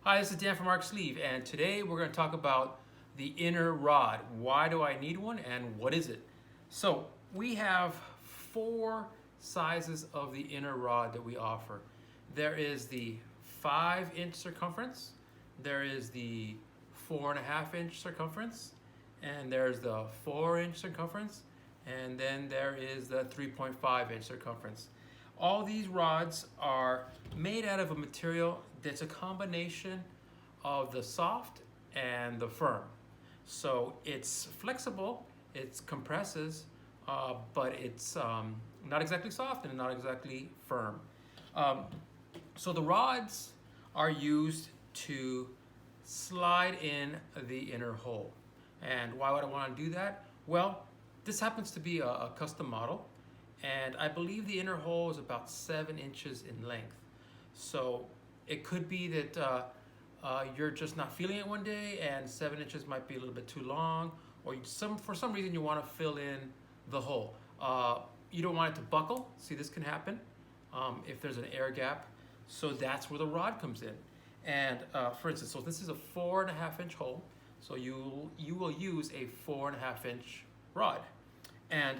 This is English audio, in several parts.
Hi, this is Dan from Arc Sleeve, and today we're going to talk about the inner rod. Why do I need one, and what is it? So we have four sizes of the inner rod that we offer. There is the 5-inch circumference, there is the 4.5-inch circumference, and there's the 4-inch circumference, and then there is the 3.5-inch circumference. All these rods are made out of a material that's a combination of the soft and the firm. So it's flexible, it compresses, but it's not exactly soft and not exactly firm. So the rods are used to slide in the inner hole. And why would I want to do that? Well, this happens to be a custom model, and I believe the inner hole is about 7 inches in length. So it could be that you're just not feeling it one day and 7 inches might be a little bit too long, or for some reason you want to fill in the hole. You don't want it to buckle. See, this can happen if there's an air gap. So that's where the rod comes in. And for instance, so this is a 4.5-inch hole. So you will use a 4.5-inch rod. And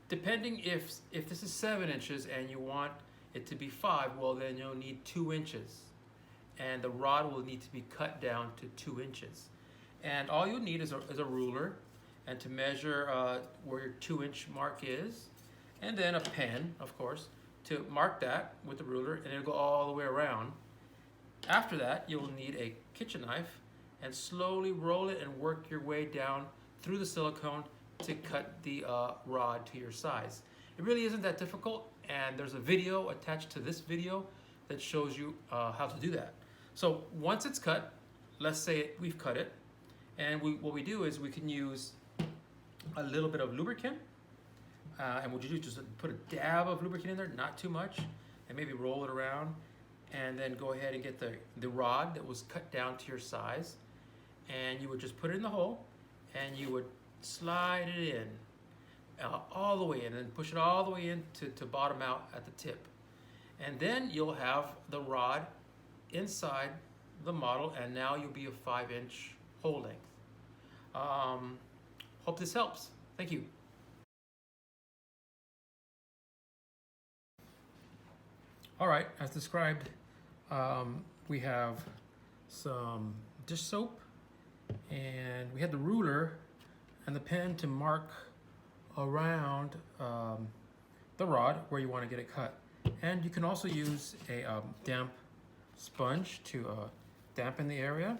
depending if this is 7 inches and you want it to be 5, well then you'll need 2 inches. And the rod will need to be cut down to 2 inches. And all you'll need is a ruler, and to measure where your 2-inch mark is, and then a pen, of course, to mark that with the ruler, and it'll go all the way around. After that, you'll need a kitchen knife and slowly roll it and work your way down through the silicone to cut the rod to your size. It really isn't that difficult, and there's a video attached to this video that shows you how to do that. So once it's cut, let's say we've cut it, and what we do is we can use a little bit of lubricant, and what you do is just put a dab of lubricant in there, not too much, and maybe roll it around, and then go ahead and get the rod that was cut down to your size, and you would just put it in the hole, and you would slide it in all the way in, and push it all the way in to bottom out at the tip. And then you'll have the rod inside the model, and now you'll be a 5-inch hole length. Hope this helps. Thank you. All right, as described, we have some dish soap, and we had the ruler and the pen to mark around the rod where you want to get it cut. And you can also use a damp sponge to dampen the area.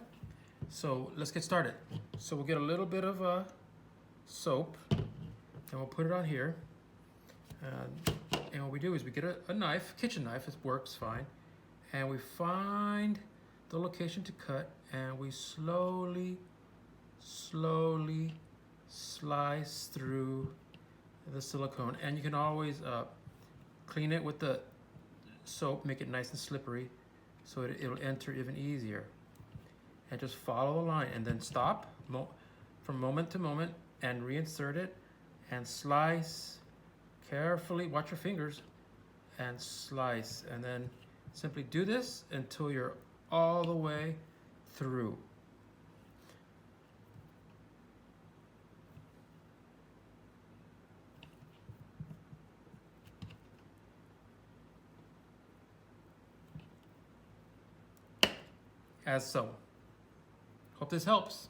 So let's get started. So we'll get a little bit of soap, and we'll put it on here. And what we do is we get a knife, kitchen knife, it works fine, and we find the location to cut, and we slowly slice through the silicone. And you can always clean it with the soap, make it nice and slippery so it'll enter even easier. And just follow the line, and then stop from moment to moment and reinsert it and slice carefully. Watch your fingers and slice, and then simply do this until you're all the way through. As so. Hope this helps.